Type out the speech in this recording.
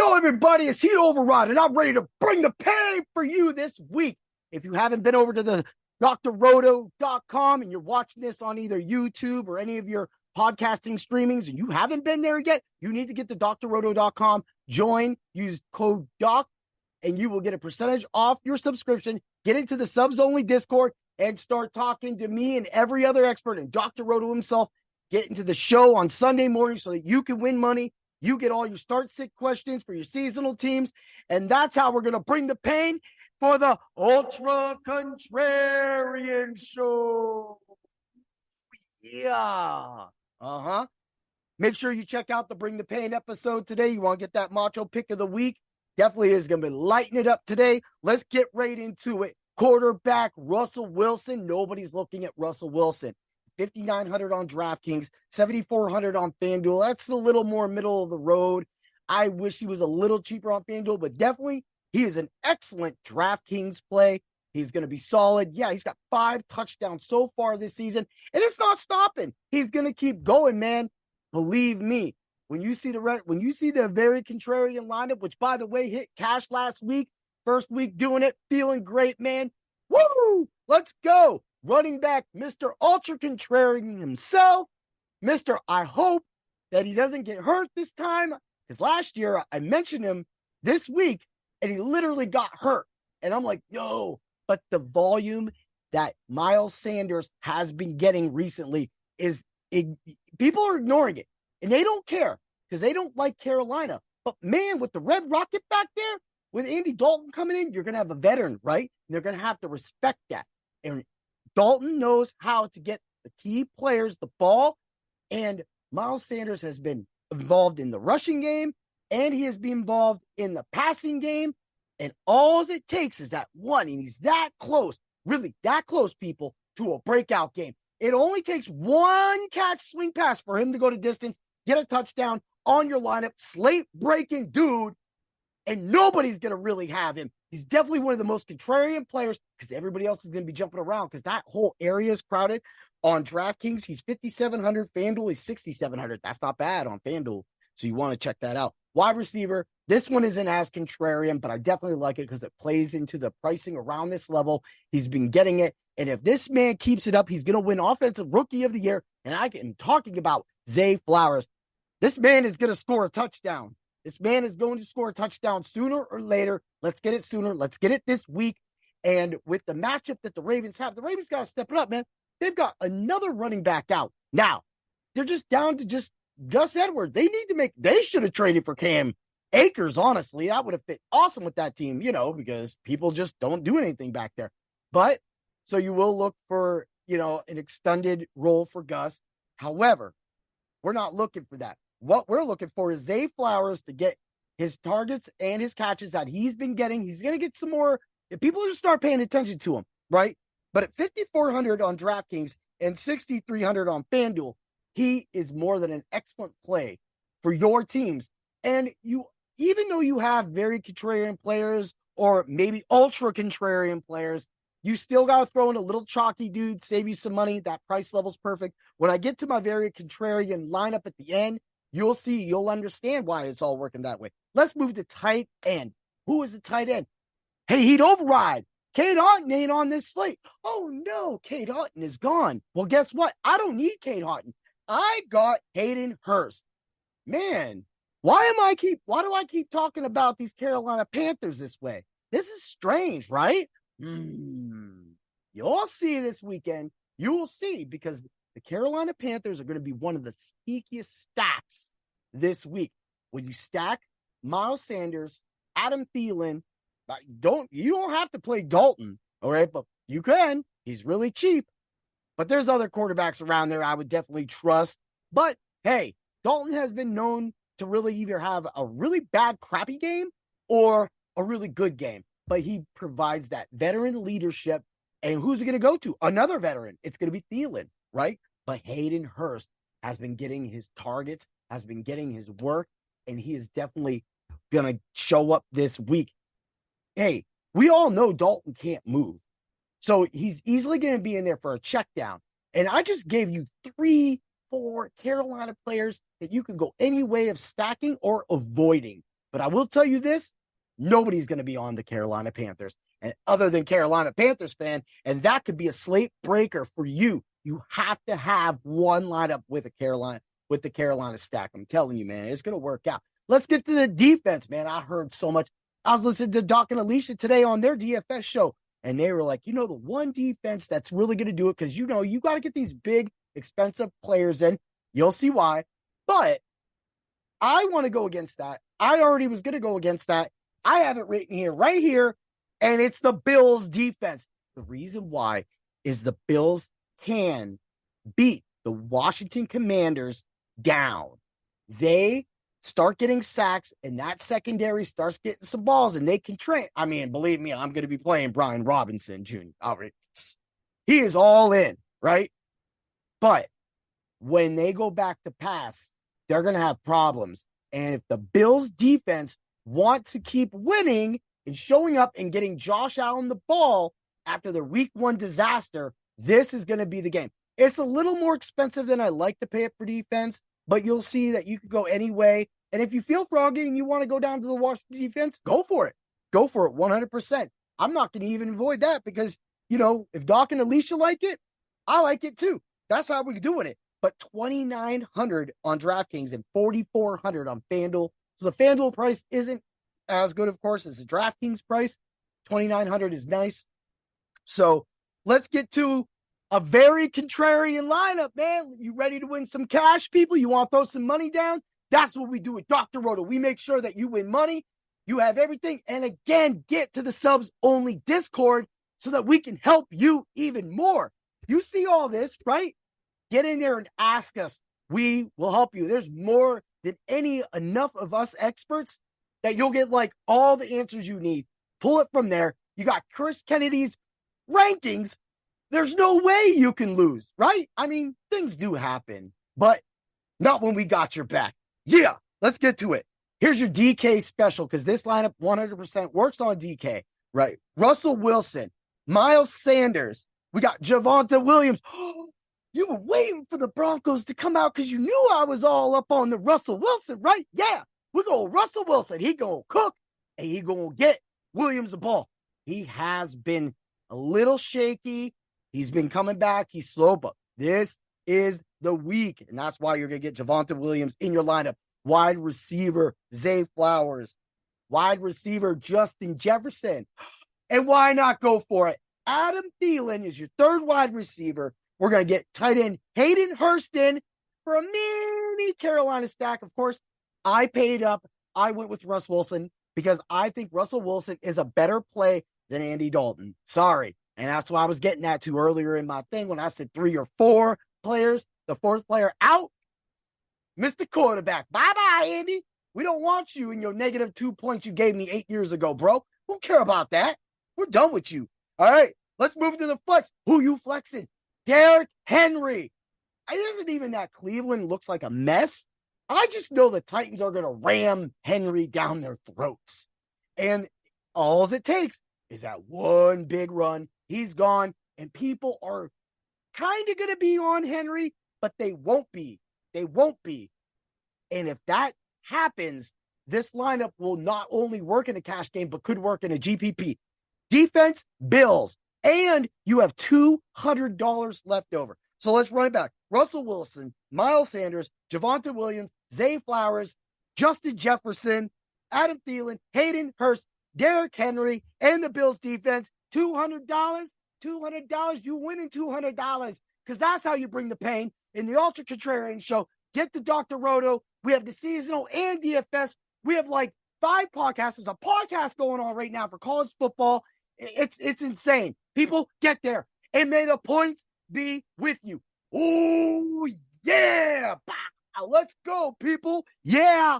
Yo, everybody, it's Heat Override, and I'm ready to bring the pain for you this week. If you haven't been over to the drroto.com and you're watching this on either YouTube or any of your podcasting streamings and you haven't been there yet, you need to get to drroto.com, join, use code DOC, and you will get a percentage off your subscription. Get into the subs-only Discord and start talking to me and every other expert and Dr. Roto himself. Get into the show on Sunday morning so that you can win money. You get all your start-sit questions for your seasonal teams, and that's how we're going to bring the pain for the Ultra Contrarian Show. Yeah. Make sure you check out the Bring the Pain episode today. You want to get that macho pick of the week? Definitely is going to be lighting it up today. Let's get right into it. Quarterback Russell Wilson. Nobody's looking at Russell Wilson. 5,900 on DraftKings, 7,400 on FanDuel. That's a little more middle of the road. I wish he was a little cheaper on FanDuel, but definitely he is an excellent DraftKings play. He's going to be solid. Yeah, he's got 5 touchdowns so far this season, and it's not stopping. He's going to keep going, man. Believe me. When you see the Very Contrarian Lineup, which, by the way, hit cash last week, first week doing it, feeling great, man. Woo! Let's go. Running back, Mr. Ultra Contrarian himself. Mr. I hope that he doesn't get hurt this time. Because last year, I mentioned him this week, and he literally got hurt. And I'm like, yo, but the volume that Miles Sanders has been getting recently people are ignoring it. And they don't care because they don't like Carolina. But man, with the Red Rocket back there, with Andy Dalton coming in, you're going to have a veteran, right? And they're going to have to respect that. And Dalton knows how to get the key players the ball, and Miles Sanders has been involved in the rushing game, and he has been involved in the passing game, and all it takes is that one, and he's that close, really that close, people, to a breakout game. It only takes one catch swing pass for him to go to distance, get a touchdown on your lineup, slate-breaking dude, and nobody's going to really have him. He's definitely one of the most contrarian players because everybody else is going to be jumping around because that whole area is crowded. On DraftKings, he's 5,700. FanDuel, he's 6,700. That's not bad on FanDuel, so you want to check that out. Wide receiver, this one isn't as contrarian, but I definitely like it because it plays into the pricing around this level. He's been getting it, and if this man keeps it up, he's going to win Offensive Rookie of the Year, and I am talking about Zay Flowers. This man is going to score a touchdown. This man is going to score a touchdown sooner or later. Let's get it sooner. Let's get it this week. And with the matchup that the Ravens have, the Ravens got to step it up, man. They've got another running back out. Now, they're just down to just Gus Edwards. They should have traded for Cam Akers, honestly. That would have fit awesome with that team, because people just don't do anything back there. But, so you will look for, an extended role for Gus. However, we're not looking for that. What we're looking for is Zay Flowers to get his targets and his catches that he's been getting. He's going to get some more. If people are going to start paying attention to him, right? But at 5,400 on DraftKings and 6,300 on FanDuel, he is more than an excellent play for your teams. And even though you have very contrarian players or maybe ultra contrarian players, you still got to throw in a little chalky dude, save you some money. That price level's perfect. When I get to my very contrarian lineup at the end, you'll understand why it's all working that way. Let's move to tight end. Who is the tight end? Hey, Heat Override. Cade Otton ain't on this slate. Oh, no, Cade Otton is gone. Well, guess what? I don't need Cade Otton. I got Hayden Hurst. Man, why do I keep talking about these Carolina Panthers this way? This is strange, right? You'll see this weekend. You will see because the Carolina Panthers are going to be one of the sneakiest stacks this week. When you stack Miles Sanders, Adam Thielen, you don't have to play Dalton, all right? But you can. He's really cheap. But there's other quarterbacks around there I would definitely trust. But, hey, Dalton has been known to really either have a really bad, crappy game or a really good game. But he provides that veteran leadership. And who's it going to go to? Another veteran. It's going to be Thielen, right? But Hayden Hurst has been getting his targets, has been getting his work, and he is definitely going to show up this week. Hey, we all know Dalton can't move. So he's easily going to be in there for a check down. And I just gave you 3-4 Carolina players that you can go any way of stacking or avoiding. But I will tell you this, nobody's going to be on the Carolina Panthers. And other than Carolina Panthers fan, and that could be a slate breaker for you. You have to have one lineup with the Carolina stack. I'm telling you, man, it's going to work out. Let's get to the defense, man. I heard so much. I was listening to Doc and Alicia today on their DFS show, and they were like, the one defense that's really going to do it, because, you got to get these big, expensive players in. You'll see why. But I want to go against that. I already was going to go against that. I have it written here, right here, and it's the Bills defense. The reason why is the Bills can beat the Washington Commanders down. They start getting sacks, and that secondary starts getting some balls, and they can train. I mean, believe me, I'm going to be playing Brian Robinson Jr. He is all in, right? But when they go back to pass, they're going to have problems. And if the Bills defense want to keep winning and showing up and getting Josh Allen the ball after the week 1 disaster, this is going to be the game. It's a little more expensive than I like to pay it for defense, but you'll see that you could go any way. And if you feel froggy and you want to go down to the Washington defense, go for it. Go for it 100%. I'm not going to even avoid that because, if Doc and Alicia like it, I like it too. That's how we're doing it. But $2,900 on DraftKings and $4,400 on FanDuel. So the FanDuel price isn't as good, of course, as the DraftKings price. $2,900 is nice. So let's get to a very contrarian lineup, man. You ready to win some cash, people? You want to throw some money down? That's what we do with Dr. Roto. We make sure that you win money, you have everything, and again, get to the subs-only Discord so that we can help you even more. You see all this, right? Get in there and ask us. We will help you. There's more than enough of us experts that you'll get like all the answers you need. Pull it from there. You got Chris Kennedy's rankings. There's no way you can lose, right? I mean, things do happen, but not when we got your back. Yeah, let's get to it. Here's your DK special, because this lineup 100% works on DK, right? Russell Wilson, Miles Sanders. We got Javonte Williams. You were waiting for the Broncos to come out because you knew I was all up on the Russell Wilson, right? Yeah, we're going Russell Wilson. He going to cook, and he going to get Williams the ball. He has been a little shaky. He's been coming back. He's slow, but this is the week, and that's why you're going to get Javonte Williams in your lineup. Wide receiver, Zay Flowers. Wide receiver, Justin Jefferson. And why not go for it? Adam Thielen is your third wide receiver. We're going to get tight end Hayden Hurst in for a mini Carolina stack. Of course, I paid up. I went with Russ Wilson because I think Russell Wilson is a better play than Andy Dalton. Sorry. And that's what I was getting at to earlier in my thing when I said 3 or 4 players, the fourth player out. Mr. Quarterback. Bye-bye, Andy. We don't want you in your -2 points you gave me 8 years ago, bro. Who care about that? We're done with you. All right, let's move to the flex. Who you flexing? Derrick Henry. It isn't even that Cleveland looks like a mess. I just know the Titans are going to ram Henry down their throats. And all it takes is that one big run. He's gone, and people are kind of going to be on Henry, but they won't be. They won't be. And if that happens, this lineup will not only work in a cash game, but could work in a GPP. Defense, Bills. And you have $200 left over. So let's run it back. Russell Wilson, Miles Sanders, Javonte Williams, Zay Flowers, Justin Jefferson, Adam Thielen, Hayden Hurst, Derrick Henry, and the Bills defense. $200? $200? You winning $200 because that's how you bring the pain. In the Ultra Contrarian Show, get the Dr. Roto. We have the seasonal and DFS. We have like 5 podcasts. There's a podcast going on right now for college football. It's insane. People, get there. And may the points be with you. Oh, yeah. Bow. Let's go, people. Yeah.